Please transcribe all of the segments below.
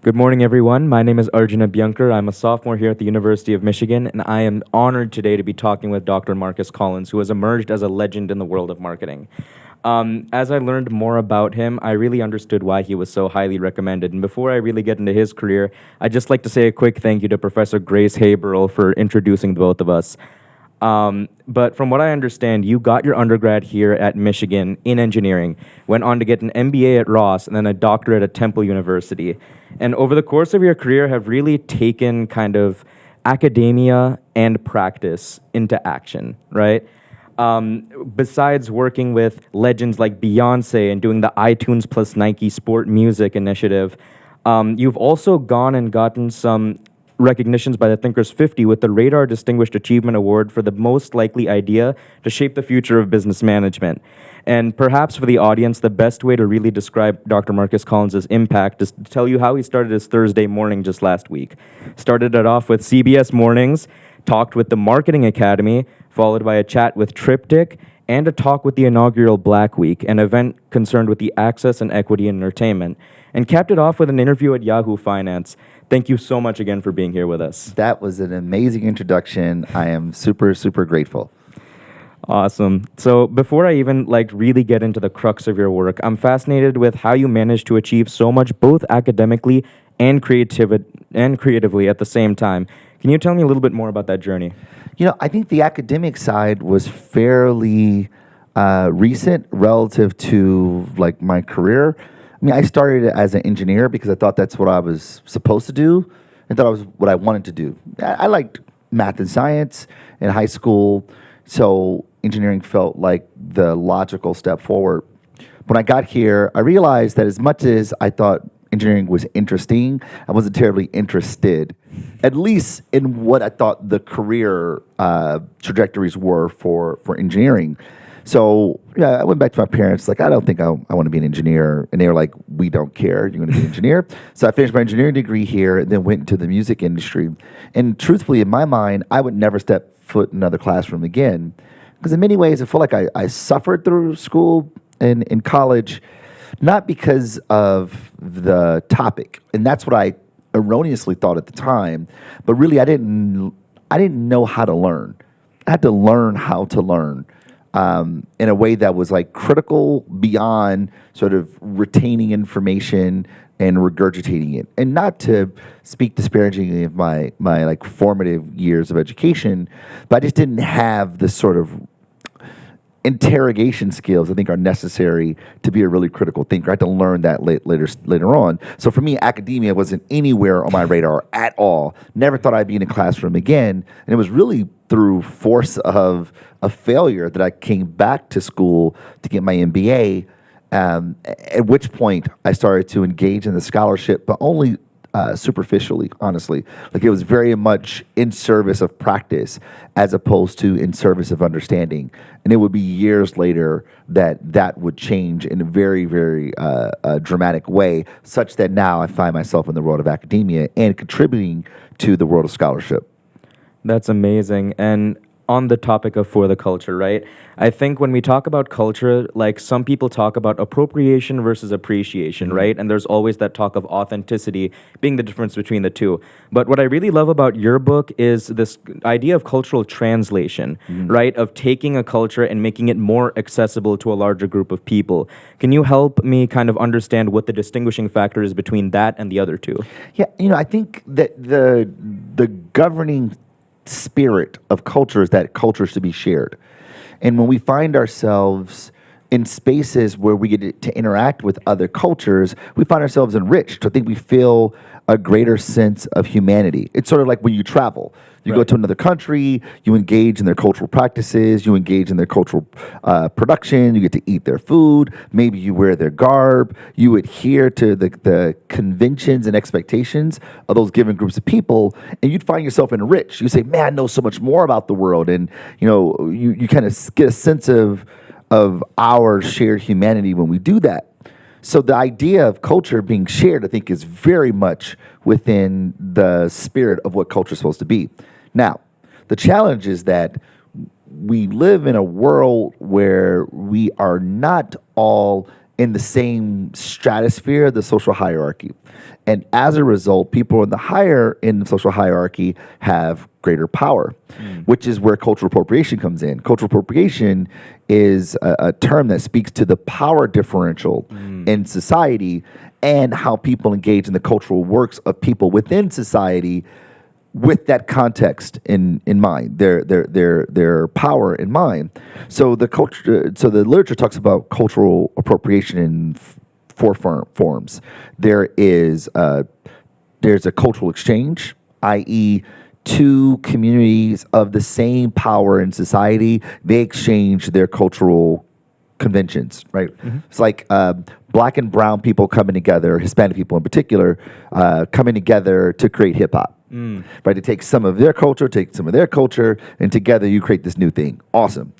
Good morning, everyone. My name is Arjun Abhyankar. I'm a sophomore here at the University of Michigan, and I am honored today to be talking with Dr. Marcus Collins, who has emerged as a legend in the world of marketing. As I learned more about him, I really understood why he was so highly recommended. And before I really get into his career, I'd just like to say a quick thank you to Professor Grace Haberl for introducing the both of us. But from what I understand, you got your undergrad here at Michigan in engineering, went on to get an MBA at Ross, and then a doctorate at Temple University. And over the course of your career, have really taken kind of academia and practice into action, right? Besides working with legends like Beyoncé and doing the iTunes+Nike sport music initiative, you've also gone and gotten some recognitions by the Thinkers 50 with the Radar Distinguished Achievement Award for the most likely idea to shape the future of business management. And perhaps for the audience, the best way to really describe Dr. Marcus Collins' impact is to tell you how he started his Thursday morning just last week. Started it off with CBS Mornings, talked with the Marketing Academy, followed by a chat with Triptych, and a talk with the inaugural Black Week, an event concerned with the access and equity in entertainment, and capped it off with an interview at Yahoo Finance. Thank you so much again for being here with us. That was an amazing introduction. I am super, super grateful. Awesome. So before I even really get into the crux of your work, I'm fascinated with how you managed to achieve so much both academically and creatively at the same time. Can you tell me a little bit more about that journey? I think the academic side was fairly recent relative to my career. I started as an engineer because I thought that's what I was supposed to do and thought it was what I wanted to do. I liked math and science in high school, so engineering felt like the logical step forward. When I got here, I realized that as much as I thought engineering was interesting, I wasn't terribly interested, at least in what I thought the career trajectories were for engineering. So I went back to my parents, I don't think I want to be an engineer. And they were like, we don't care. You're going to be an engineer. So I finished my engineering degree here and then went into the music industry. And truthfully, in my mind, I would never step foot in another classroom again. Because in many ways, I feel like I suffered through school and in college, not because of the topic. And that's what I erroneously thought at the time. But really, I didn't know how to learn. I had to learn how to learn. In a way that was critical beyond sort of retaining information and regurgitating it. And not to speak disparagingly of my formative years of education, but I just didn't have the sort of interrogation skills I think are necessary to be a really critical thinker. I had to learn that later on. So for me, academia wasn't anywhere on my radar at all. Never thought I'd be in a classroom again. And it was really through force of a failure that I came back to school to get my MBA, at which point I started to engage in the scholarship, but only superficially, honestly. It was very much in service of practice as opposed to in service of understanding. And it would be years later that would change in a very, very dramatic way, such that now I find myself in the world of academia and contributing to the world of scholarship. That's amazing. And on the topic of for the culture, right? I think when we talk about culture, some people talk about appropriation versus appreciation, right? And there's always that talk of authenticity being the difference between the two. But what I really love about your book is this idea of cultural translation, right? Of taking a culture and making it more accessible to a larger group of people. Can you help me kind of understand what the distinguishing factor is between that and the other two? Yeah, I think that the governing spirit of culture is that culture should be shared. And when we find ourselves in spaces where we get to interact with other cultures, we find ourselves enriched. I think we feel a greater sense of humanity. It's sort of like when you travel. You go to another country, you engage in their cultural practices, you engage in their cultural production, you get to eat their food, maybe you wear their garb, you adhere to the conventions and expectations of those given groups of people, and you'd find yourself enriched. You say, man, I know so much more about the world, and you kind of get a sense of our shared humanity when we do that. So the idea of culture being shared, I think, is very much within the spirit of what culture is supposed to be. Now, the challenge is that we live in a world where we are not all in the same stratosphere, the social hierarchy. And as a result, people in the higher in the social hierarchy have greater power, which is where cultural appropriation comes in. Cultural appropriation is a term that speaks to the power differential in society and how people engage in the cultural works of people within society with that context in mind, their power in mind. So the literature talks about cultural appropriation in four forms. There's a cultural exchange, i.e., two communities of the same power in society, they exchange their cultural conventions, right? It's like black and brown people coming together, Hispanic people in particular, coming together to create hip hop. Right, to take some of their culture, take some of their culture, and together you create this new thing. Awesome.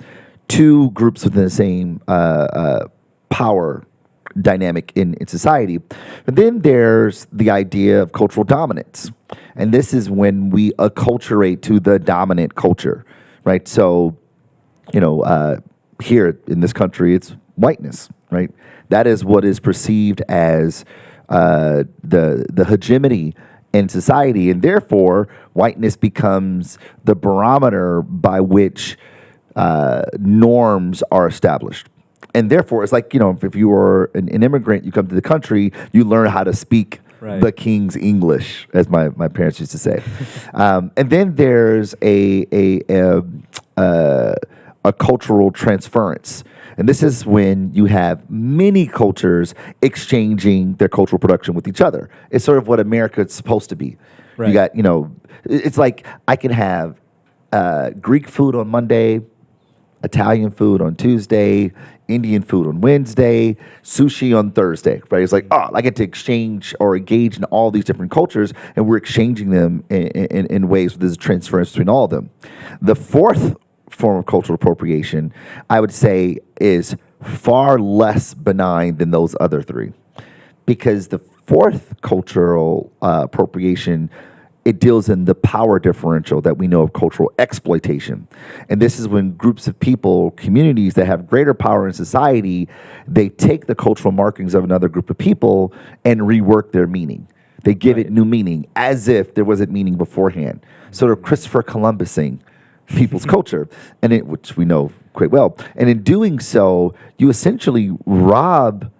Two groups within the same power dynamic in society. But then there's the idea of cultural dominance. And this is when we acculturate to the dominant culture, right? So, here in this country, it's whiteness, right? That is what is perceived as the hegemony in society, and therefore whiteness becomes the barometer by which norms are established. And therefore, it's like, if you are an immigrant, you come to the country, you learn how to speak the king's English, as my parents used to say. And then there's a cultural transference. And this is when you have many cultures exchanging their cultural production with each other. It's sort of what America is supposed to be. Right. You got, it's like I can have Greek food on Monday, Italian food on Tuesday, Indian food on Wednesday, sushi on Thursday, right? It's like, I get to exchange or engage in all these different cultures, and we're exchanging them in ways where there's a transference between all of them. The fourth form of cultural appropriation, I would say, is far less benign than those other three, because the fourth cultural appropriation, it deals in the power differential that we know of cultural exploitation. And this is when groups of people, communities that have greater power in society, they take the cultural markings of another group of people and rework their meaning. They give it new meaning as if there wasn't meaning beforehand. Sort of Christopher Columbusing people's culture, which we know quite well. And in doing so, you essentially rob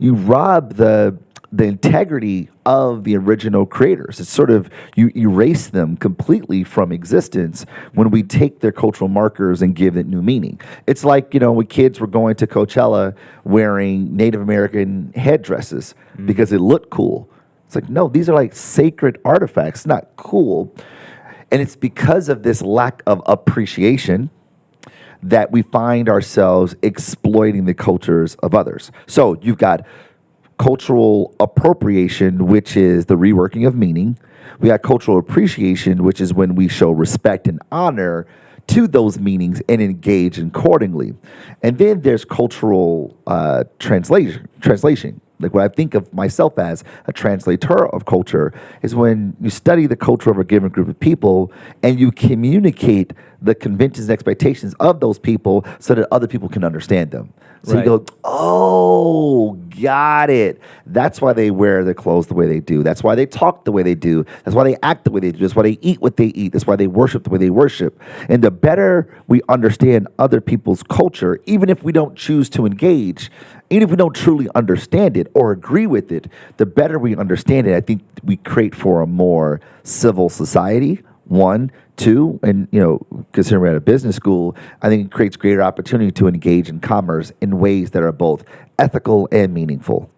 the integrity of the original creators. It's sort of, you erase them completely from existence when we take their cultural markers and give it new meaning. It's like, when kids were going to Coachella wearing Native American headdresses because it looked cool. It's like, no, these are like sacred artifacts, not cool. And it's because of this lack of appreciation that we find ourselves exploiting the cultures of others. So you've got cultural appropriation, which is the reworking of meaning. We got cultural appreciation, which is when we show respect and honor to those meanings and engage accordingly. And then there's cultural translation. Like what I think of myself as a translator of culture is when you study the culture of a given group of people and you communicate the conventions and expectations of those people so that other people can understand them. So you go, oh, got it. That's why they wear their clothes the way they do. That's why they talk the way they do. That's why they act the way they do. That's why they eat what they eat. That's why they worship the way they worship. And the better we understand other people's culture, even if we don't choose to engage, even if we don't truly understand it or agree with it, the better we understand it, I think we create for a more civil society. One, two, and considering we're at a business school, I think it creates greater opportunity to engage in commerce in ways that are both ethical and meaningful.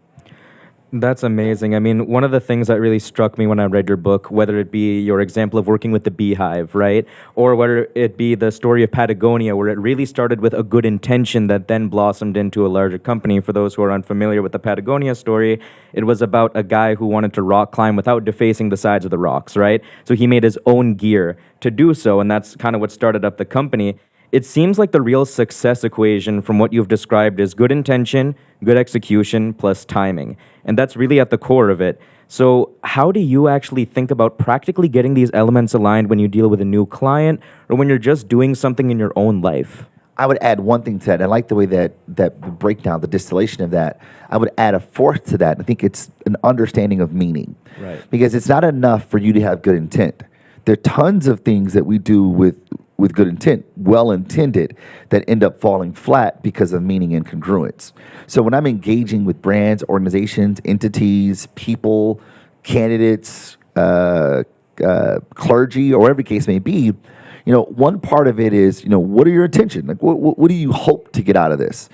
That's amazing. I mean, one of the things that really struck me when I read your book, whether it be your example of working with the beehive, right? Or whether it be the story of Patagonia, where it really started with a good intention that then blossomed into a larger company. For those who are unfamiliar with the Patagonia story, it was about a guy who wanted to rock climb without defacing the sides of the rocks, right? So he made his own gear to do so, and that's kind of what started up the company. It seems like the real success equation from what you've described is good intention, good execution, plus timing. And that's really at the core of it. So how do you actually think about practically getting these elements aligned when you deal with a new client or when you're just doing something in your own life? I would add one thing to that. I like the way that the breakdown, the distillation of that. I would add a fourth to that. I think it's an understanding of meaning. Right. Because it's not enough for you to have good intent. There are tons of things that we do with good intent, well intended, that end up falling flat because of meaning and congruence. So when I'm engaging with brands, organizations, entities, people, candidates, clergy, or whatever the case may be, one part of it is, what are your intentions? Like, what do you hope to get out of this?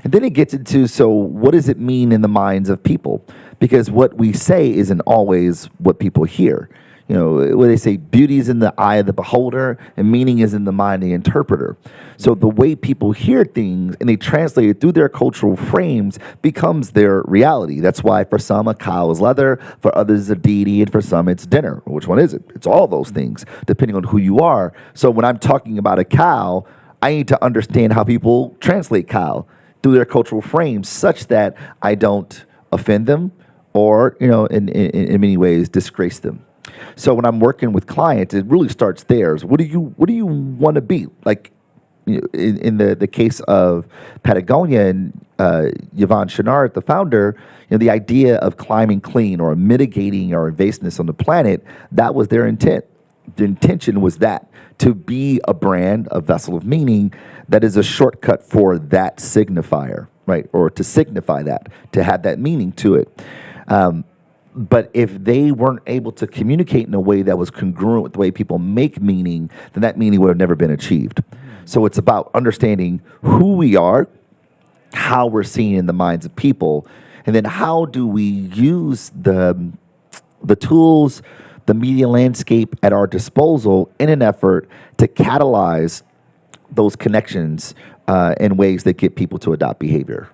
And then it gets into, so what does it mean in the minds of people? Because what we say isn't always what people hear. Where they say beauty is in the eye of the beholder and meaning is in the mind of the interpreter. So the way people hear things and they translate it through their cultural frames becomes their reality. That's why for some a cow is leather, for others a deity, and for some it's dinner. Which one is it? It's all those things, depending on who you are. So when I'm talking about a cow, I need to understand how people translate cow through their cultural frames such that I don't offend them or, in many ways disgrace them. So when I'm working with clients, it really starts there. So what do you want to be? Like in the case of Patagonia and Yvon Chouinard, the founder, the idea of climbing clean or mitigating our invasiveness on the planet, that was their intent. The intention was that to be a brand, a vessel of meaning that is a shortcut for that signifier, right? Or to signify that, to have that meaning to it. But if they weren't able to communicate in a way that was congruent with the way people make meaning, then that meaning would have never been achieved. So it's about understanding who we are, how we're seen in the minds of people, and then how do we use the tools, the media landscape at our disposal in an effort to catalyze those connections in ways that get people to adopt behavior.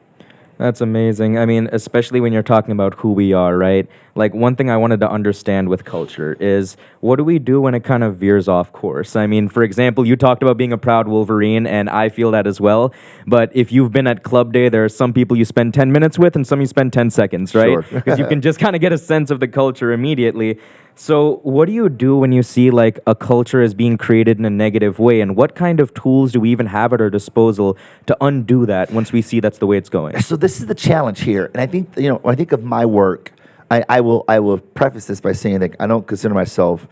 That's amazing. I mean, especially when you're talking about who we are, right? Like, one thing I wanted to understand with culture is, what do we do when it kind of veers off course? I mean, for example, you talked about being a proud Wolverine, and I feel that as well. But if you've been at Club Day, there are some people you spend 10 minutes with and some you spend 10 seconds, right? Sure. Because you can just kind of get a sense of the culture immediately. So what do you do when you see like a culture is being created in a negative way? And what kind of tools do we even have at our disposal to undo that once we see that's the way it's going? So this is the challenge here. And I think, when I think of my work, I will preface this by saying that I don't consider myself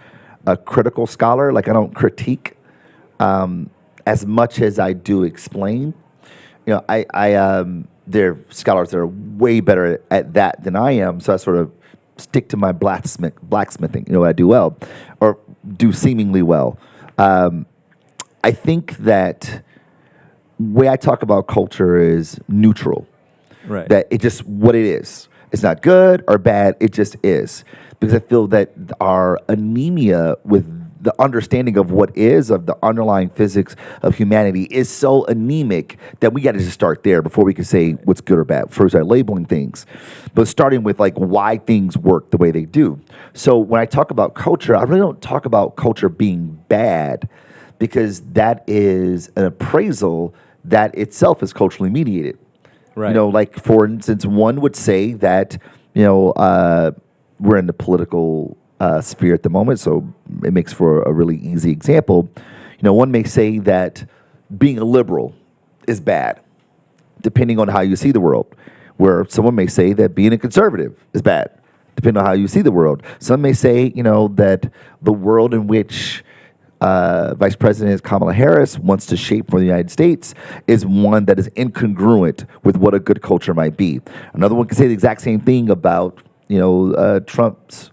a critical scholar. Like, I don't critique as much as I do explain. There are scholars that are way better at that than I am. So I sort of stick to my blacksmithing, what I do well, or do seemingly well. I think that the way I talk about culture is neutral. Right. That it just what it is. It's not good or bad. It just is. Because I feel that our anemia with the understanding of what is, of the underlying physics of humanity, is so anemic that we got to just start there before we can say what's good or bad. Before we start labeling things, but starting with like why things work the way they do. So when I talk about culture, I really don't talk about culture being bad, because that is an appraisal that itself is culturally mediated. Right. Like for instance, one would say that we're in the political sphere at the moment, so it makes for a really easy example. One may say that being a liberal is bad, depending on how you see the world. Where someone may say that being a conservative is bad, depending on how you see the world. Some may say, that the world in which Vice President Kamala Harris wants to shape for the United States is one that is incongruent with what a good culture might be. Another one can say the exact same thing about Trump's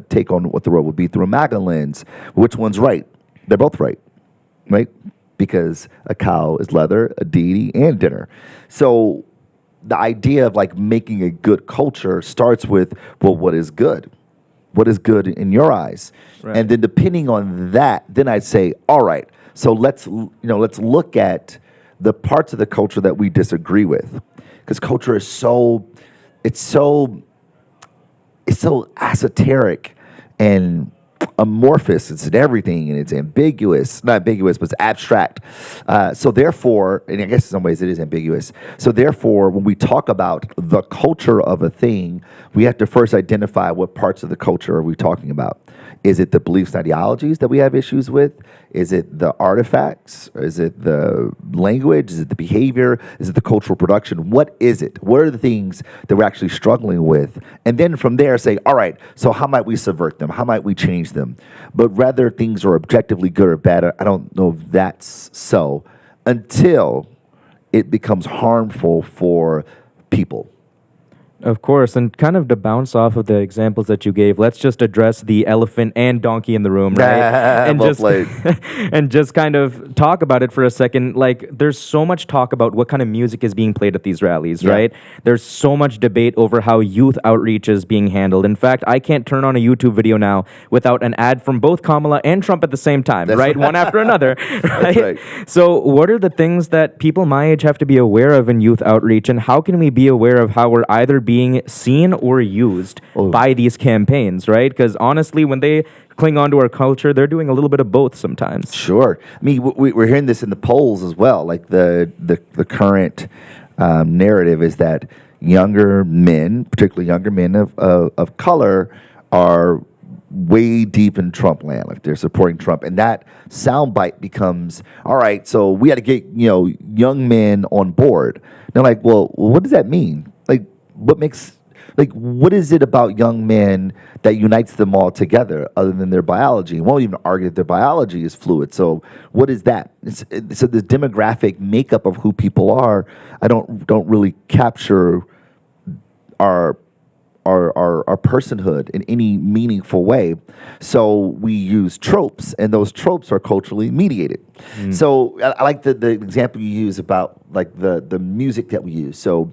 take on what the world would be through a MAGA lens. Which one's right? They're both right? Because a cow is leather, a deity, and dinner. So the idea of like making a good culture starts with, well, what is good? What is good in your eyes? Right. And then depending on that, then I'd say, all right, so let's look at the parts of the culture that we disagree with, because culture is so esoteric and amorphous. It's in everything, and it's ambiguous. Not ambiguous, but it's abstract. So therefore, and I guess in some ways it is ambiguous. So therefore, when we talk about the culture of a thing, we have to first identify what parts of the culture are we talking about. Is it the beliefs and ideologies that we have issues with? Is it the artifacts? Is it the language? Is it the behavior? Is it the cultural production? What is it? What are the things that we're actually struggling with? And then from there say, all right, so how might we subvert them? How might we change them? But whether things are objectively good or bad, I don't know if that's so until it becomes harmful for people. Of course, and kind of to bounce off of the examples that you gave, let's just address the elephant and donkey in the room, right? And well just played. and just kind of talk about it for a second. Like, there's so much talk about what kind of music is being played at these rallies, Yeah. right? There's so much debate over how youth outreach is being handled. In fact, I can't turn on a YouTube video now without an ad from both Kamala and Trump at the same time, That's right? right. One after another, right? right. So, what are the things that people my age have to be aware of in youth outreach, and how can we be aware of how we're either being seen or used by these campaigns, right? Because honestly, when they cling on to our culture, they're doing a little bit of both sometimes. Sure. I mean, we're hearing this in the polls as well. Like the current narrative is that younger men, particularly younger men of color, are way deep in Trump land. Like they're supporting Trump, and that soundbite becomes, all right, so we got to get young men on board. They're like, well, what does that mean? What is it about young men that unites them all together other than their biology? We won't even argue that their biology is fluid. So what is that? So the demographic makeup of who people are, I don't really capture our personhood in any meaningful way. So we use tropes, and those tropes are culturally mediated. So I like the example you use about like the music that we use. So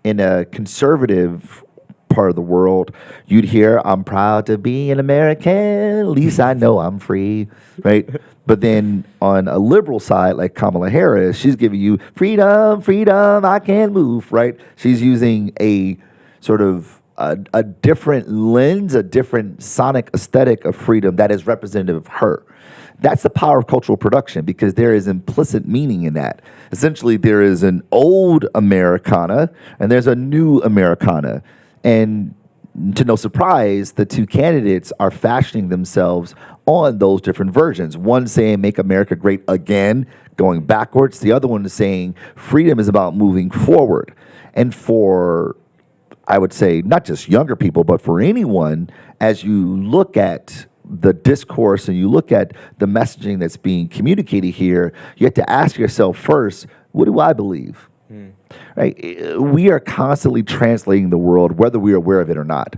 in a conservative part of the world, you'd hear, I'm proud to be an American, at least I know I'm free, right? But then on a liberal side, like Kamala Harris, she's giving you freedom, freedom, I can move, right? She's using a sort of a different lens, a different sonic aesthetic of freedom that is representative of her. That's the power of cultural production, because there is implicit meaning in that. Essentially, there is an old Americana and there's a new Americana. And to no surprise, the two candidates are fashioning themselves on those different versions. One saying, make America great again, going backwards. The other one is saying, freedom is about moving forward. And for, I would say, not just younger people, but for anyone, as you look at the discourse and you look at the messaging that's being communicated here, you have to ask yourself first, what do I believe? Right? We are constantly translating the world, whether we are aware of it or not.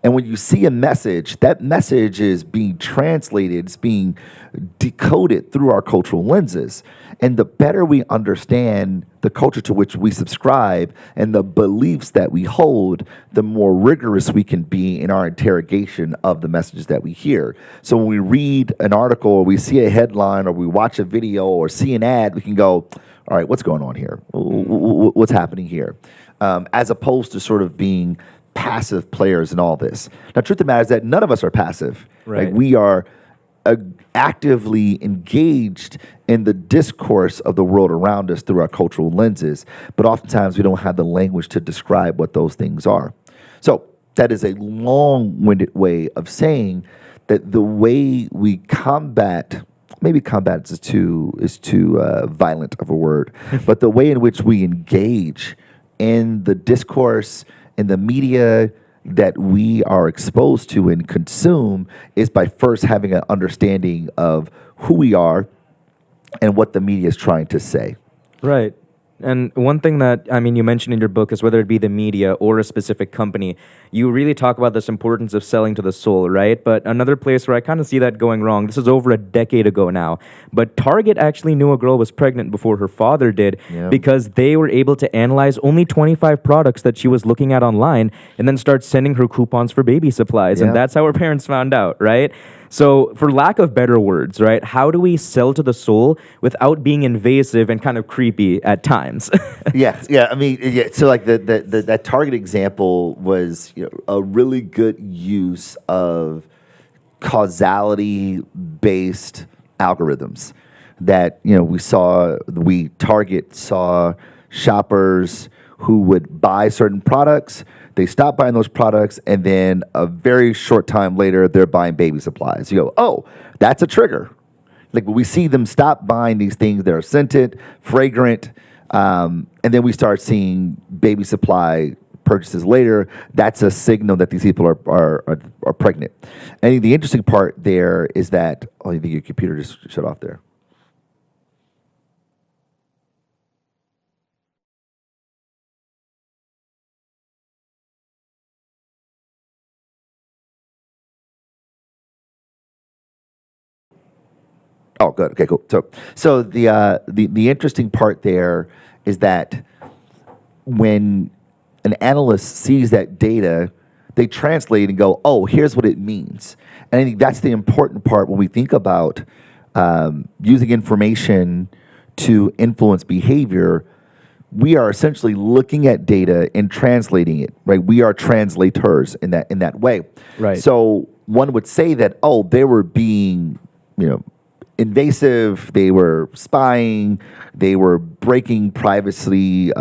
And when you see a message, that message is being translated, it's being decoded through our cultural lenses. And the better we understand the culture to which we subscribe and the beliefs that we hold, the more rigorous we can be in our interrogation of the messages that we hear. So when we read an article or we see a headline or we watch a video or see an ad, we can go, all right, what's going on here? What's happening here? As opposed to sort of being passive players in all this. Now, truth of the matter is that none of us are passive. Right. Like, we are actively engaged in the discourse of the world around us through our cultural lenses, but oftentimes we don't have the language to describe what those things are. So that is a long-winded way of saying that the way we combat, maybe combat is too violent of a word, but the way in which we engage in the discourse, in the media that we are exposed to and consume is by first having an understanding of who we are and what the media is trying to say. Right. And one thing that, I mean, you mentioned in your book is whether it be the media or a specific company, you really talk about this importance of selling to the soul, right? But another place where I kind of see that going wrong, this is over a decade ago now, but Target actually knew a girl was pregnant before her father did because they were able to analyze only 25 products that she was looking at online and then start sending her coupons for baby supplies. And that's how her parents found out, right? So for lack of better words, right, how do we sell to the soul without being invasive and kind of creepy at times? I mean, so like that Target example was a really good use of causality-based algorithms that we Target saw shoppers who would buy certain products. They stop buying those products, and then a very short time later, they're buying baby supplies. You go, oh, that's a trigger. Like we see them stop buying these things that are scented, fragrant, and then we start seeing baby supply purchases later. That's a signal that these people are pregnant. And the interesting part there is that I think your computer just shut off there. Oh, good. Okay, cool. So the interesting part there is that when an analyst sees that data, they translate and go, "Oh, here's what it means." And I think that's the important part when we think about using information to influence behavior. We are essentially looking at data and translating it, right? We are translators in that way. Right. So one would say that, oh, they were being, invasive, they were spying, they were breaking privacy,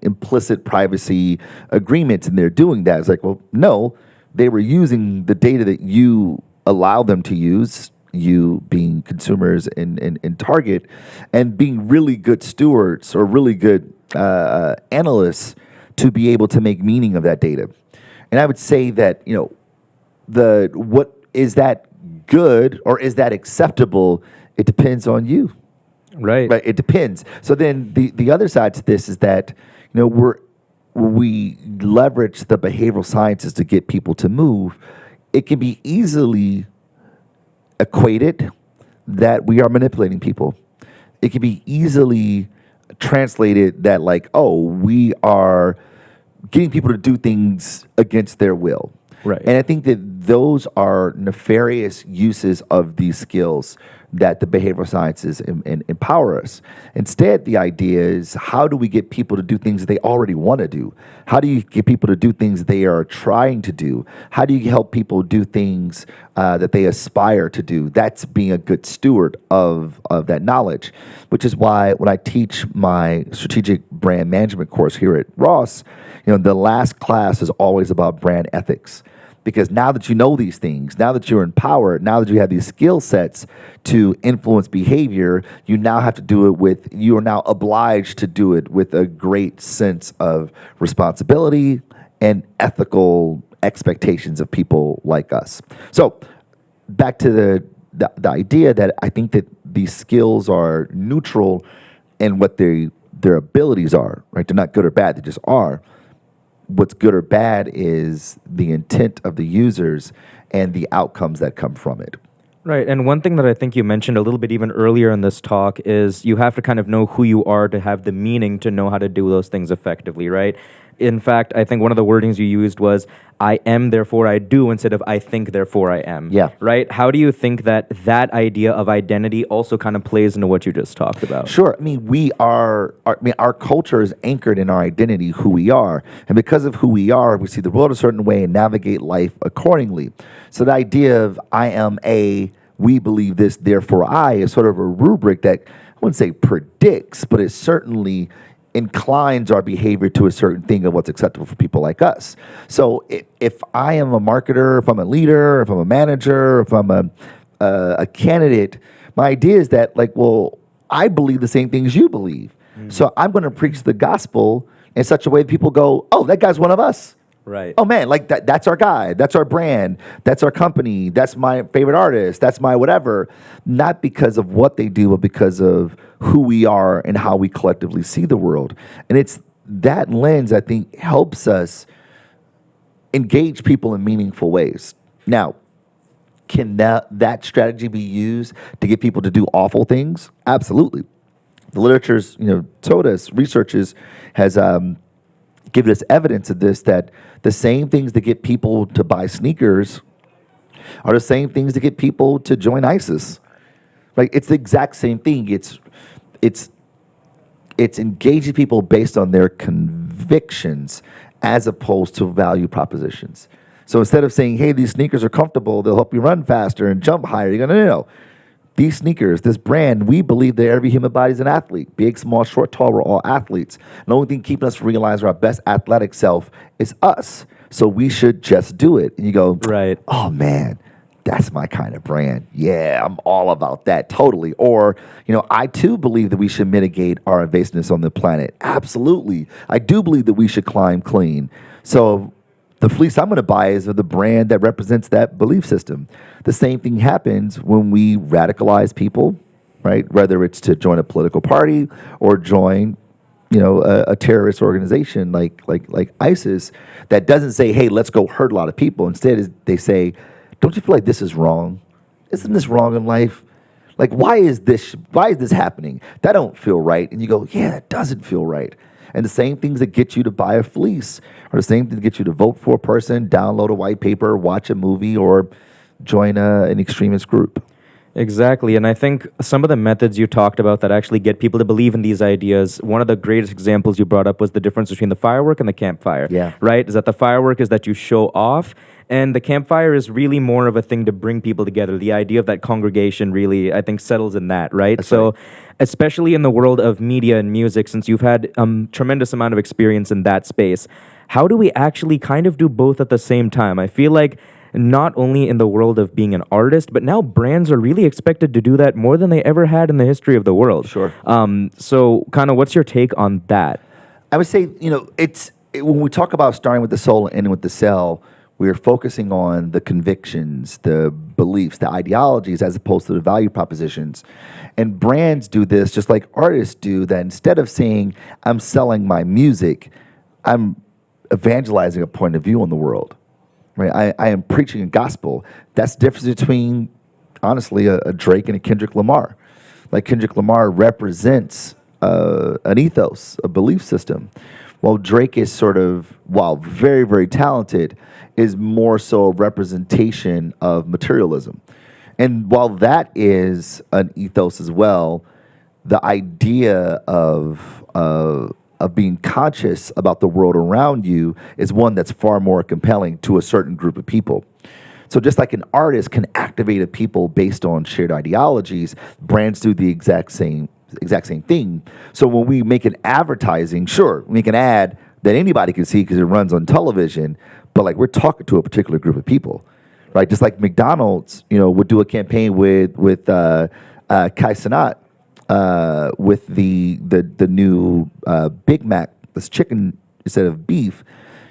implicit privacy agreements, and they're doing that. It's like, well, no, they were using the data that you allow them to use, you being consumers in Target, and being really good stewards or really good analysts to be able to make meaning of that data. And I would say that, what is that good or is that acceptable? It depends on you. Right. Right. It depends. So then the other side to this is that, we leverage the behavioral sciences to get people to move. It can be easily equated that we are manipulating people. It can be easily translated that like, oh, we are getting people to do things against their will. Right. And I think that those are nefarious uses of these skills that the behavioral sciences empower us. Instead, the idea is how do we get people to do things that they already want to do? How do you get people to do things they are trying to do? How do you help people do things that they aspire to do? That's being a good steward of that knowledge, which is why when I teach my strategic brand management course here at Ross, the last class is always about brand ethics. Because now that you know these things, now that you're empowered, now that you have these skill sets to influence behavior, you are now obliged to do it with a great sense of responsibility and ethical expectations of people like us. So back to the idea that I think that these skills are neutral in what their abilities are, right? They're not good or bad, they just are. What's good or bad is the intent of the users and the outcomes that come from it. Right. And one thing that I think you mentioned a little bit even earlier in this talk is you have to kind of know who you are to have the meaning to know how to do those things effectively, right? In fact, I think one of the wordings you used was, I am, therefore I do, instead of I think, therefore I am. Yeah. Right? How do you think that idea of identity also kind of plays into what you just talked about? Sure. I mean, our culture is anchored in our identity, who we are. And because of who we are, we see the world a certain way and navigate life accordingly. So the idea of I am we believe this, therefore I, is sort of a rubric that I wouldn't say predicts, but it certainly inclines our behavior to a certain thing of what's acceptable for people like us. So if I am a marketer, if I'm a leader, if I'm a manager, if I'm a candidate, my idea is that like, well, I believe the same things you believe. So I'm going to preach the gospel in such a way that people go, oh, that guy's one of us. Right. Oh man, like that's our guy, that's our brand, that's our company, that's my favorite artist, that's my whatever. Not because of what they do, but because of who we are and how we collectively see the world. And it's that lens, I think, helps us engage people in meaningful ways. Now, can that strategy be used to get people to do awful things? Absolutely. The literature's, told us, researches has given us evidence of this, that the same things that get people to buy sneakers are the same things that get people to join ISIS. Like it's the exact same thing. It's engaging people based on their convictions as opposed to value propositions. So instead of saying, hey, these sneakers are comfortable, they'll help you run faster and jump higher, you're going to, no. These sneakers, this brand, we believe that every human body is an athlete. Big, small, short, tall, we're all athletes. The only thing keeping us from realizing our best athletic self is us. So we should just do it. And you go, Right. oh man, that's my kind of brand. Yeah, I'm all about that, totally. Or, I too believe that we should mitigate our invasiveness on the planet. Absolutely. I do believe that we should climb clean. So the fleece I'm going to buy is of the brand that represents that belief system. The same thing happens when we radicalize people, right? Whether it's to join a political party or join, a terrorist organization like ISIS that doesn't say, hey, let's go hurt a lot of people. Instead, they say, don't you feel like this is wrong? Isn't this wrong in life? Like, why is this happening? That don't feel right. And you go, yeah, that doesn't feel right. And the same things that get you to buy a fleece are the same things that get you to vote for a person, download a white paper, watch a movie, or join an extremist group. Exactly. And I think some of the methods you talked about that actually get people to believe in these ideas, one of the greatest examples you brought up was the difference between the firework and the campfire. Yeah. Right? Is that the firework is that you show off, and the campfire is really more of a thing to bring people together. The idea of that congregation really, I think, settles in that, right? That's so, right. especially in the world of media and music, since you've had tremendous amount of experience in that space, how do we actually kind of do both at the same time? I feel like not only in the world of being an artist, but now brands are really expected to do that more than they ever had in the history of the world. Sure. So kind of what's your take on that? I would say, when we talk about starting with the soul and ending with the cell, we're focusing on the convictions, the beliefs, the ideologies, as opposed to the value propositions. And brands do this just like artists do, that instead of saying, I'm selling my music, I'm evangelizing a point of view on the world. Right? I am preaching a gospel. That's the difference between, honestly, a Drake and a Kendrick Lamar. Like Kendrick Lamar represents an ethos, a belief system. While Drake is sort of, while very, very talented, is more so a representation of materialism. And while that is an ethos as well, the idea of being conscious about the world around you is one that's far more compelling to a certain group of people. So just like an artist can activate a people based on shared ideologies, brands do the exact same thing. So when we make an advertising, sure, we make an ad that anybody can see because it runs on television, but like we're talking to a particular group of people, right? Just like McDonald's, would do a campaign with Kai Cenat, with the new Big Mac, this chicken instead of beef.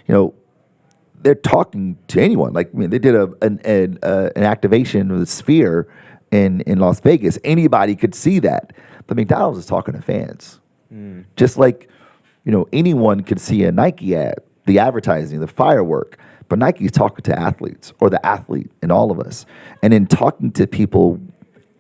They're talking to anyone. Like, they did an activation with a Sphere in Las Vegas. Anybody could see that. But McDonald's is talking to fans. Just like, anyone could see a Nike ad, the advertising, the firework. But Nike's talking to athletes, or the athlete in all of us. And in talking to people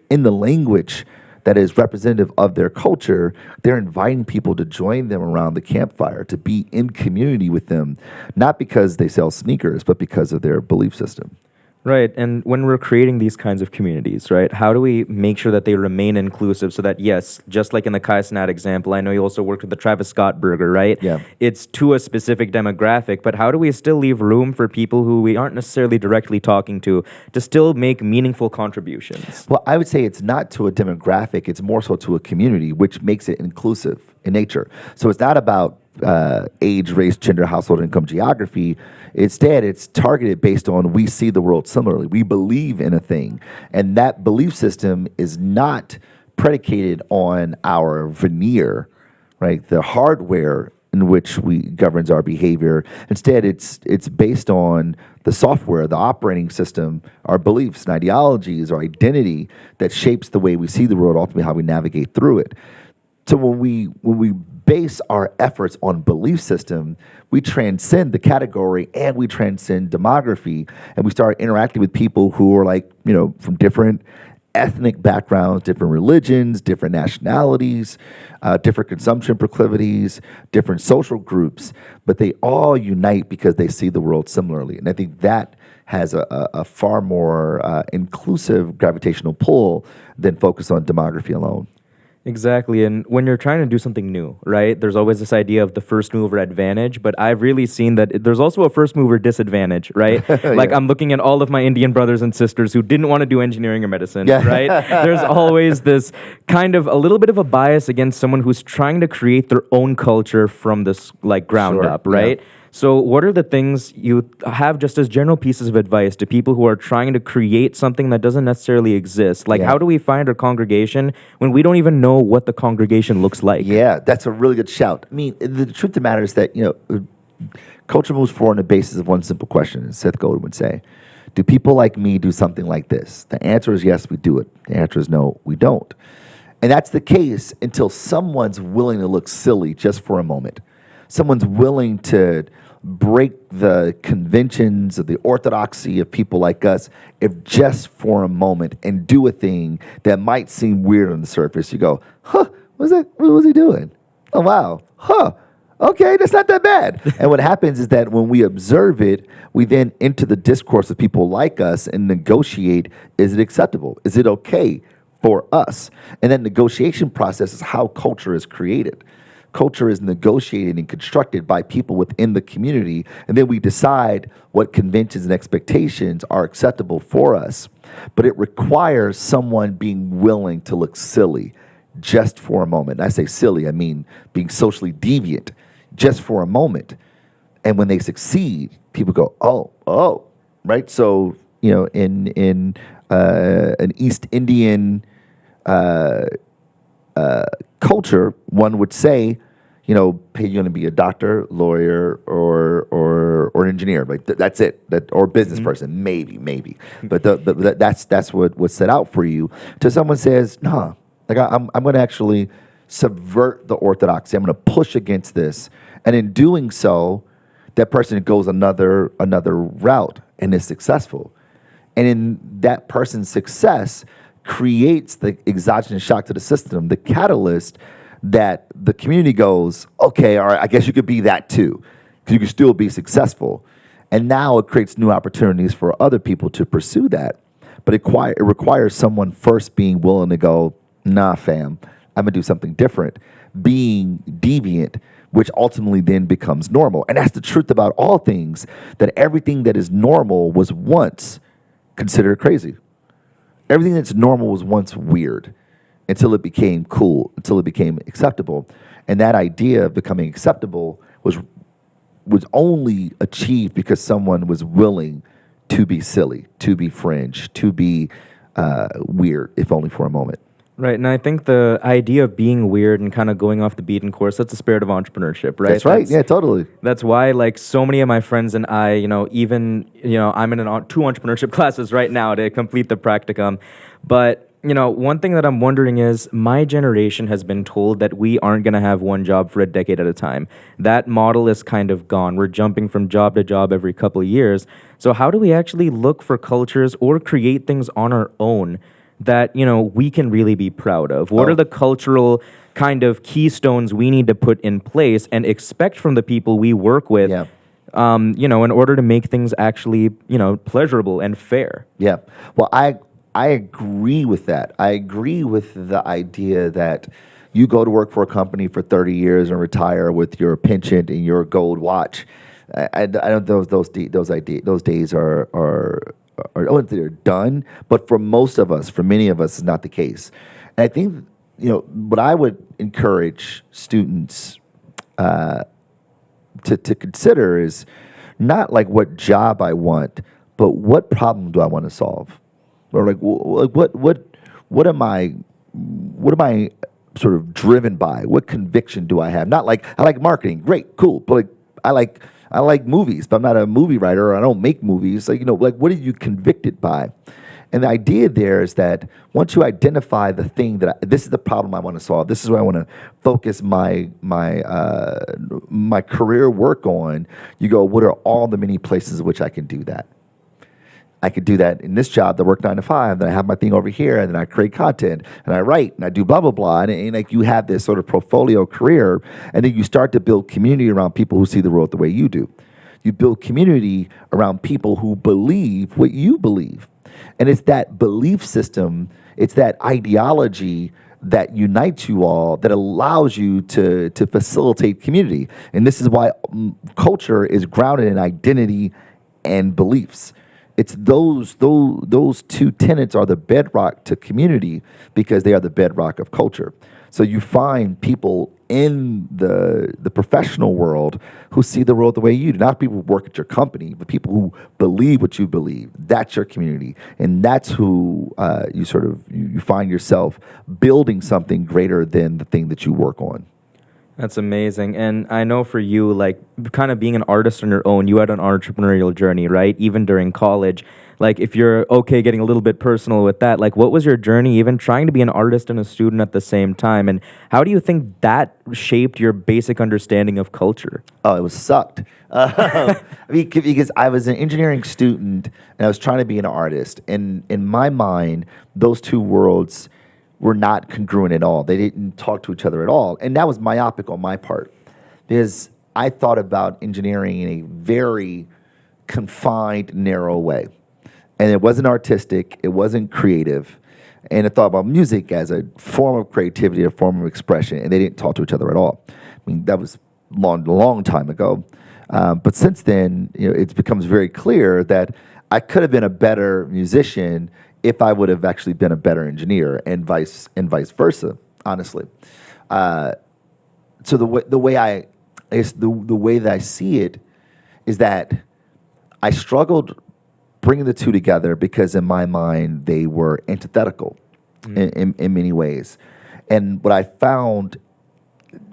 in the language that is representative of their culture, they're inviting people to join them around the campfire, to be in community with them, not because they sell sneakers, but because of their belief system. Right. And when we're creating these kinds of communities, right, how do we make sure that they remain inclusive so that, yes, just like in the Kai Cenat example, I know you also worked with the Travis Scott burger, right? Yeah. It's to a specific demographic, but how do we still leave room for people who we aren't necessarily directly talking to still make meaningful contributions? Well, I would say it's not to a demographic, it's more so to a community, which makes it inclusive in nature. So it's not about age, race, gender, household income, geography. Instead, it's targeted based on we see the world similarly. We believe in a thing. And that belief system is not predicated on our veneer, right? The hardware in which we governs our behavior. Instead, it's based on the software, the operating system, our beliefs and ideologies, our identity that shapes the way we see the world, ultimately how we navigate through it. So when we base our efforts on belief system, we transcend the category and we transcend demography, and we start interacting with people who are like, from different ethnic backgrounds, different religions, different nationalities, different consumption proclivities, different social groups, but they all unite because they see the world similarly. And I think that has a far more inclusive gravitational pull than focus on demography alone. Exactly. And when you're trying to do something new, right, there's always this idea of the first mover advantage. But I've really seen that there's also a first mover disadvantage, right? Like Yeah. I'm looking at all of my Indian brothers and sisters who didn't want to do engineering or medicine, Yeah. right? There's always this kind of a little bit of a bias against someone who's trying to create their own culture from this like ground Sure, up, yeah. right? So, what are the things you have just as general pieces of advice to people who are trying to create something that doesn't necessarily exist? Like, Yeah. how do we find our congregation when we don't even know what the congregation looks like? Yeah, that's a really good shout. I mean, the truth of the matter is that, culture moves forward on the basis of one simple question, as Seth Godin would say. Do people like me do something like this? The answer is yes, we do it. The answer is no, we don't. And that's the case until someone's willing to look silly just for a moment. Someone's willing to break the conventions of the orthodoxy of people like us, if just for a moment, and do a thing that might seem weird on the surface. You go, huh, what was he doing? Oh, wow. Huh. Okay, that's not that bad. And what happens is that when we observe it, we then enter the discourse of people like us and negotiate, is it acceptable? Is it okay for us? And that negotiation process is how culture is created. Culture is negotiated and constructed by people within the community, and then we decide what conventions and expectations are acceptable for us. But it requires someone being willing to look silly just for a moment. And I say silly, I mean being socially deviant just for a moment. And when they succeed, people go, oh, right? So, in an East Indian culture, one would say, hey, you're going to be a doctor, lawyer, or an engineer. Like that's it. Or a business person, maybe. But that's what's set out for you. Till someone says, nah, like I'm going to actually subvert the orthodoxy. I'm going to push against this, and in doing so, that person goes another route and is successful. And in that person's success creates the exogenous shock to the system, the catalyst that the community goes, okay, all right, I guess you could be that too, because you can still be successful. And now it creates new opportunities for other people to pursue that. But it requires someone first being willing to go, nah, fam, I'm going to do something different, being deviant, which ultimately then becomes normal. And that's the truth about all things, that everything that is normal was once considered crazy. Everything that's normal was once weird until it became cool, until it became acceptable. And that idea of becoming acceptable was only achieved because someone was willing to be silly, to be fringe, to be weird, if only for a moment. Right, and I think the idea of being weird and kind of going off the beaten course, that's the spirit of entrepreneurship, right? That's right, yeah, totally. That's why, like, so many of my friends and I, I'm in two entrepreneurship classes right now to complete the practicum. But, one thing that I'm wondering is my generation has been told that we aren't going to have one job for a decade at a time. That model is kind of gone. We're jumping from job to job every couple of years. So how do we actually look for cultures or create things on our own that, we can really be proud of? What are the cultural kind of keystones we need to put in place and expect from the people we work with, in order to make things actually, pleasurable and fair? Yeah. Well, I agree with that. I agree with the idea that you go to work for a company for 30 years and retire with your pension and your gold watch. I don't those days are I wouldn't say they're done, but for most of us, for many of us, it's not the case. And I think, what I would encourage students to consider is not like what job I want, but what problem do I want to solve, or like what am I sort of driven by? What conviction do I have? Not like I like marketing, great, cool, but like I like movies, but I'm not a movie writer, or I don't make movies. Like, what are you convicted by? And the idea there is that once you identify the thing this is the problem I want to solve, this is what I want to focus my career work on, you go, what are all the many places in which I can do that? I could do that in this job, that work 9 to 5, then I have my thing over here, and then I create content, and I write, and I do blah, blah, blah. And like you have this sort of portfolio career, and then you start to build community around people who see the world the way you do. You build community around people who believe what you believe. And it's that belief system, it's that ideology that unites you all, that allows you to facilitate community. And this is why culture is grounded in identity and beliefs. It's those two tenets are the bedrock to community because they are the bedrock of culture. So you find people in the professional world who see the world the way you do. Not people who work at your company, but people who believe what you believe. That's your community, and that's who you find yourself building something greater than the thing that you work on. That's amazing. And I know for you, like, kind of being an artist on your own, you had an entrepreneurial journey, right? Even during college. Like, if you're okay getting a little bit personal with that, like, what was your journey even trying to be an artist and a student at the same time? And how do you think that shaped your basic understanding of culture? Oh, it was sucked. Because I was an engineering student and I was trying to be an artist. And in my mind, those two worlds were not congruent at all. They didn't talk to each other at all. And that was myopic on my part because I thought about engineering in a very confined, narrow way. And it wasn't artistic, it wasn't creative. And I thought about music as a form of creativity, a form of expression, and they didn't talk to each other at all. I mean, that was a long time ago. But since then, it becomes very clear that I could have been a better musician if I would have actually been a better engineer, and vice versa. Honestly, so the way that I see it is that I struggled bringing the two together because in my mind they were antithetical in many ways, and what I found,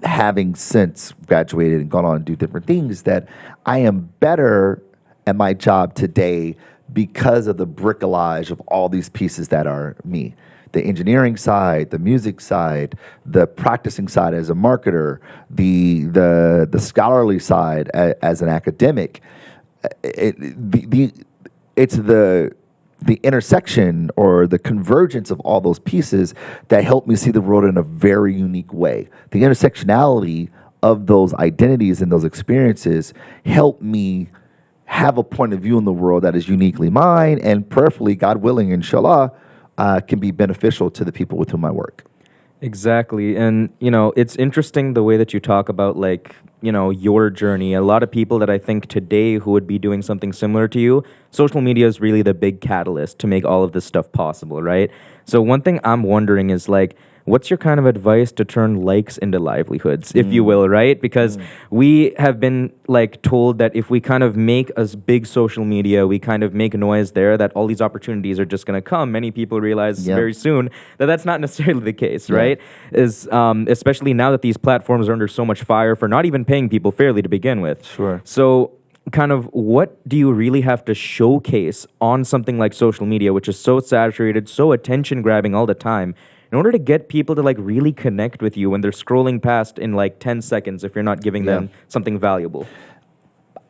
having since graduated and gone on to do different things, that I am better at my job today because of the bricolage of all these pieces that are me. The engineering side, the music side, the practicing side as a marketer, the scholarly side as an academic. It's the intersection or the convergence of all those pieces that help me see the world in a very unique way. The intersectionality of those identities and those experiences help me have a point of view in the world that is uniquely mine, and prayerfully, God willing, inshallah, can be beneficial to the people with whom I work. Exactly. And, it's interesting the way that you talk about, like, your journey. A lot of people that I think today who would be doing something similar to you, social media is really the big catalyst to make all of this stuff possible, right? So one thing I'm wondering is, like, what's your kind of advice to turn likes into livelihoods, if you will, right? Because we have been, like, told that if we kind of make a big social media, we kind of make noise there, that all these opportunities are just going to come. Many people realize very soon that that's not necessarily the case, right? Especially now that these platforms are under so much fire for not even paying people fairly to begin with. Sure. So kind of what do you really have to showcase on something like social media, which is so saturated, so attention grabbing all the time, in order to get people to, like, really connect with you when they're scrolling past in, like, 10 seconds if you're not giving them something valuable?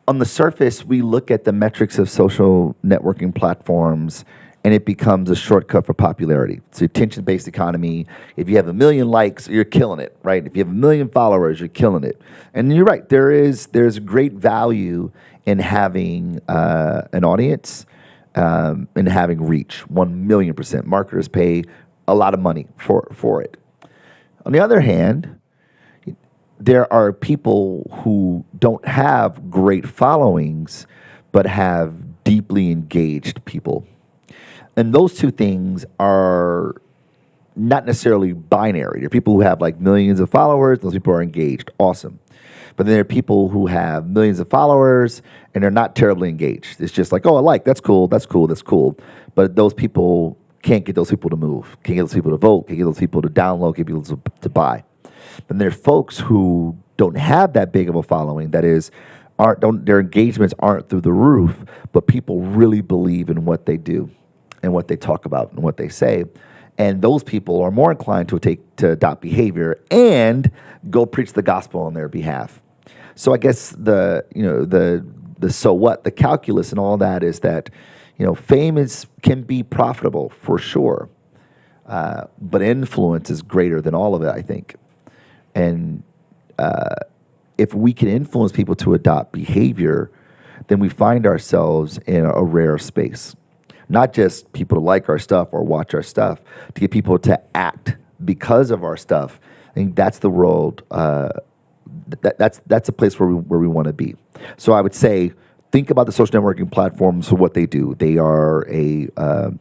On the surface, we look at the metrics of social networking platforms and it becomes a shortcut for popularity. It's an attention-based economy. If you have 1 million likes, you're killing it, right? If you have 1 million followers, you're killing it. And you're right, there's great value in having an audience and having reach, 1,000,000%. Marketers pay a lot of money for it. On the other hand, there are people who don't have great followings, but have deeply engaged people. And those two things are not necessarily binary. There are people who have, like, millions of followers, those people are engaged, awesome. But then there are people who have millions of followers and they're not terribly engaged. It's just like, oh, that's cool. But those people can't get those people to move, can't get those people to vote, can't get those people to download, can't get people to buy. But there's folks who don't have that big of a following, that is, their engagements aren't through the roof, but people really believe in what they do and what they talk about and what they say. And those people are more inclined to adopt behavior and go preach the gospel on their behalf. So I guess the so what, the calculus and all that is that, fame can be profitable for sure, but influence is greater than all of it, I think. And if we can influence people to adopt behavior, then we find ourselves in a rare space. Not just people to like our stuff or watch our stuff, to get people to act because of our stuff. I think that's the world. That's a place where we want to be. So I would say, think about the social networking platforms for what they do. They are an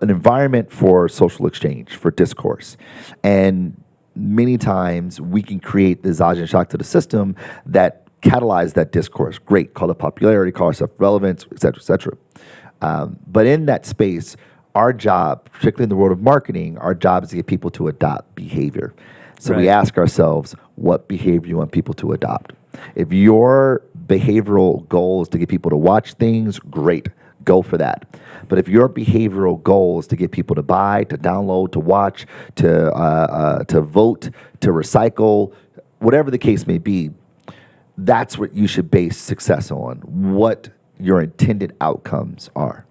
environment for social exchange, for discourse, and many times we can create the exogenous shock to the system that catalyze that discourse. Great, call it popularity, call it self-relevance, et cetera, et cetera. But in that space, our job, particularly in the world of marketing, our job is to get people to adopt behavior. So we ask ourselves, what behavior you want people to adopt? If your behavioral goal is to get people to watch things, great, go for that. But if your behavioral goal is to get people to buy, to download, to watch, to vote, to recycle, whatever the case may be, that's what you should base success on, what your intended outcomes are.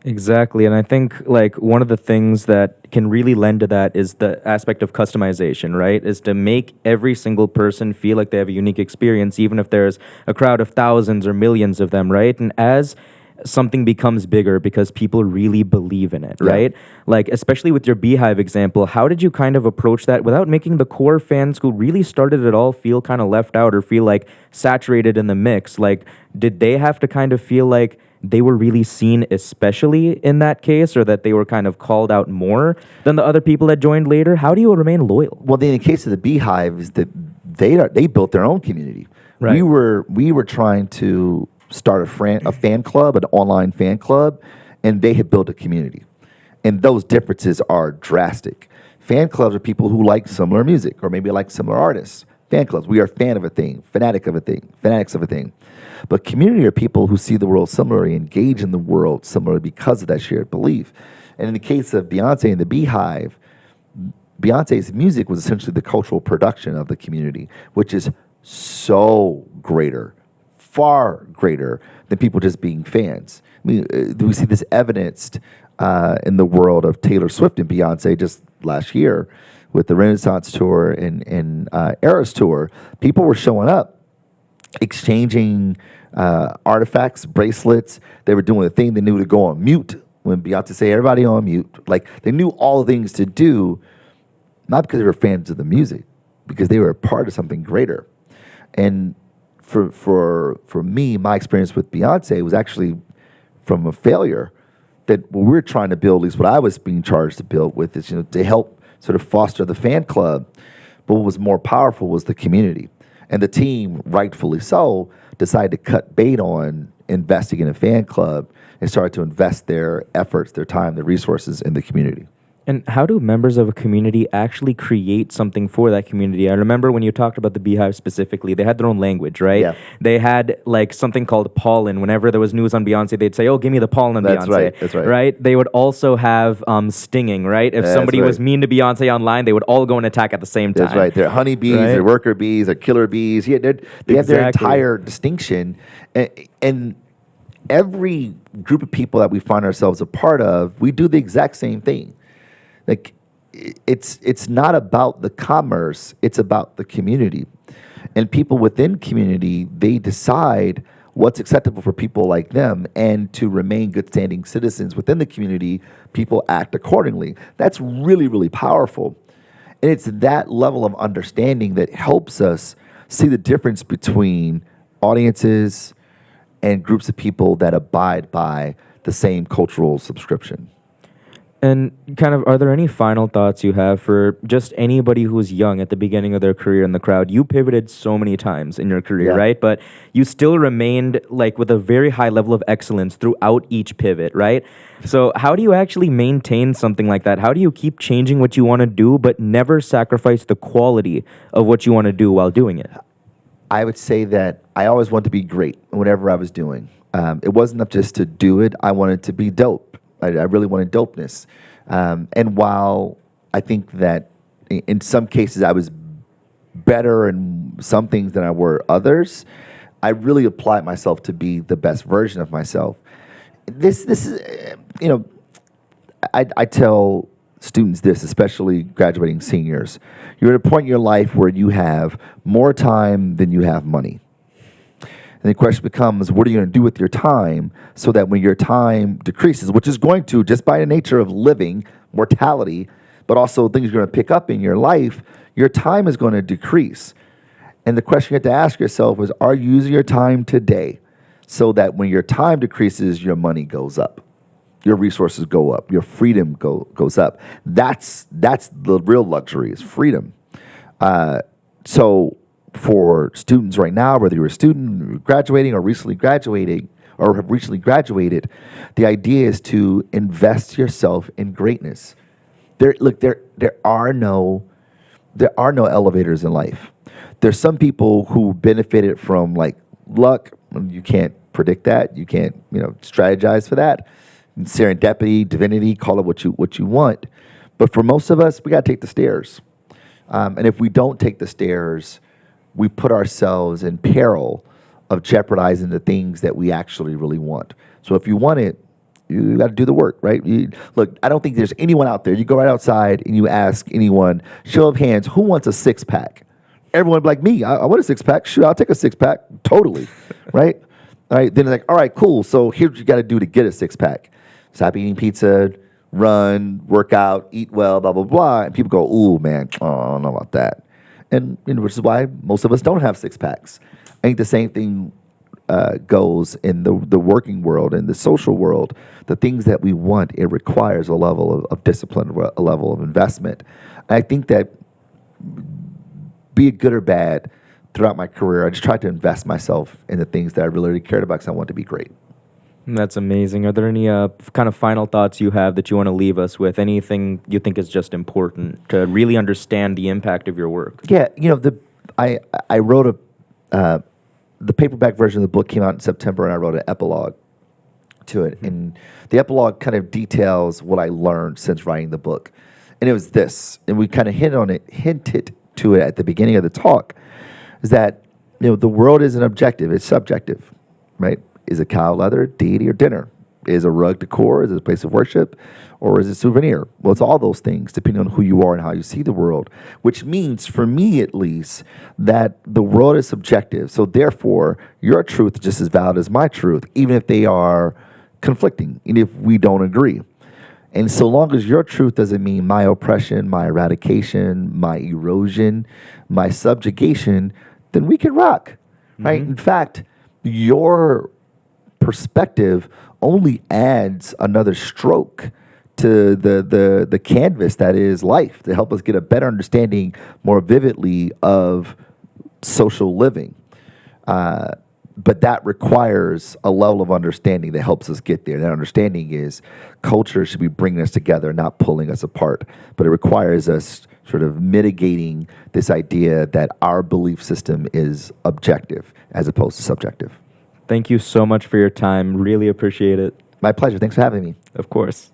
Exactly. And I think like one of the things that can really lend to that is the aspect of customization, right? Is to make every single person feel like they have a unique experience, even if there's a crowd of thousands or millions of them, right? And as something becomes bigger because people really believe in it, right? Like, especially with your Beehive example, how did you kind of approach that without making the core fans who really started it all feel kind of left out or feel like saturated in the mix? Like, did they have to kind of feel like they were really seen, especially in that case, or that they were kind of called out more than the other people that joined later? How do you remain loyal? Well, in the case of the Beehive, is that they built their own community. Right. We were trying to start a fan club, an online fan club, and they had built a community. And those differences are drastic. Fan clubs are people who like similar music or maybe like similar artists. Fan clubs, we are a fan of a thing, fanatics of a thing. But community are people who see the world similarly, engage in the world similarly because of that shared belief. And in the case of Beyonce and the Beehive, Beyonce's music was essentially the cultural production of the community, which is so greater, far greater than people just being fans. I mean, we see this evidenced in the world of Taylor Swift and Beyonce just last year with the Renaissance Tour and Eras Tour. People were showing up, exchanging artifacts, bracelets. They were doing the thing they knew to go on mute when Beyonce said, everybody on mute. Like, they knew all the things to do, not because they were fans of the music, because they were a part of something greater. And for me, my experience with Beyonce was actually from a failure that what we're trying to build, at least what I was being charged to build with, is to help sort of foster the fan club. But what was more powerful was the community. And the team, rightfully so, decided to cut bait on investing in a fan club and started to invest their efforts, their time, their resources in the community. And how do members of a community actually create something for that community? I remember when you talked about the Beehive specifically, they had their own language, right? Yeah. They had like something called pollen. Whenever there was news on Beyonce, they'd say, oh, give me the pollen on That's Beyonce. right, that's right. Right? They would also have stinging, right? If That's somebody right. was mean to Beyonce online, they would all go and attack at the same time. That's right. They're honeybees, Right? they're worker bees, they're killer bees. Yeah, they have their Exactly. entire distinction. And every group of people that we find ourselves a part of, we do the exact same thing. Like, it's not about the commerce, it's about the community. And people within community, they decide what's acceptable for people like them, and to remain good standing citizens within the community, people act accordingly. That's really, really powerful. And it's that level of understanding that helps us see the difference between audiences and groups of people that abide by the same cultural subscription. And kind of, are there any final thoughts you have for just anybody who's young at the beginning of their career in the crowd? You pivoted so many times in your career, Yeah. right? But you still remained like with a very high level of excellence throughout each pivot, right? So how do you actually maintain something like that? How do you keep changing what you want to do, but never sacrifice the quality of what you want to do while doing it? I would say that I always wanted to be great in whatever I was doing. It wasn't enough just to do it. I wanted to be dope. I really wanted dopeness. And while I think that in some cases I was better in some things than I were others, I really applied myself to be the best version of myself. This is, I tell students this, especially graduating seniors. You're at a point in your life where you have more time than you have money. And the question becomes, what are you going to do with your time so that when your time decreases, which is going to, just by the nature of living, mortality, but also things you're going to pick up in your life, your time is going to decrease. And the question you have to ask yourself is, are you using your time today so that when your time decreases, your money goes up, your resources go up, your freedom goes up? That's the real luxury, is freedom. So for students right now, whether you're a student graduating or recently graduating or have recently graduated, the idea is to invest yourself in greatness. There are no elevators in life. There's some people who benefited from like luck. You can't predict that. You can't, strategize for that. Serendipity, divinity, call it what you want. But for most of us, we got to take the stairs. And if we don't take the stairs, we put ourselves in peril of jeopardizing the things that we actually really want. So if you want it, you got to do the work, right? Look, I don't think there's anyone out there. You go right outside and you ask anyone, show of hands, who wants a six-pack? Everyone would be like, me, I want a six-pack. Shoot, I'll take a six-pack. Totally, right? All right, then it's like, all right, cool. So here's what you got to do to get a six-pack. Stop eating pizza, run, work out, eat well, blah, blah, blah. And people go, ooh, man, I don't know about that. And which is why most of us don't have six-packs. I think the same thing goes in the working world, in the social world. The things that we want, it requires a level of discipline, a level of investment. And I think that, be it good or bad, throughout my career, I just tried to invest myself in the things that I really cared about because I wanted to be great. That's amazing. Are there any kind of final thoughts you have that you want to leave us with? Anything you think is just important to really understand the impact of your work? Yeah, I wrote the paperback version of the book came out in September, and I wrote an epilogue to it. And the epilogue kind of details what I learned since writing the book. And it was this, and we kind of hinted to it at the beginning of the talk, is that the world isn't objective, it's subjective, right? Is it cow leather, deity, or dinner? Is a rug decor? Is it a place of worship? Or is it a souvenir? Well, it's all those things, depending on who you are and how you see the world, which means, for me at least, that the world is subjective. So therefore, your truth is just as valid as my truth, even if they are conflicting, and if we don't agree. And so long as your truth doesn't mean my oppression, my eradication, my erosion, my subjugation, then we can rock, right? In fact, your perspective only adds another stroke to the canvas that is life, to help us get a better understanding more vividly of social living. But that requires a level of understanding that helps us get there. That understanding is culture should be bringing us together, not pulling us apart. But it requires us sort of mitigating this idea that our belief system is objective as opposed to subjective. Thank you so much for your time. Really appreciate it. My pleasure. Thanks for having me. Of course.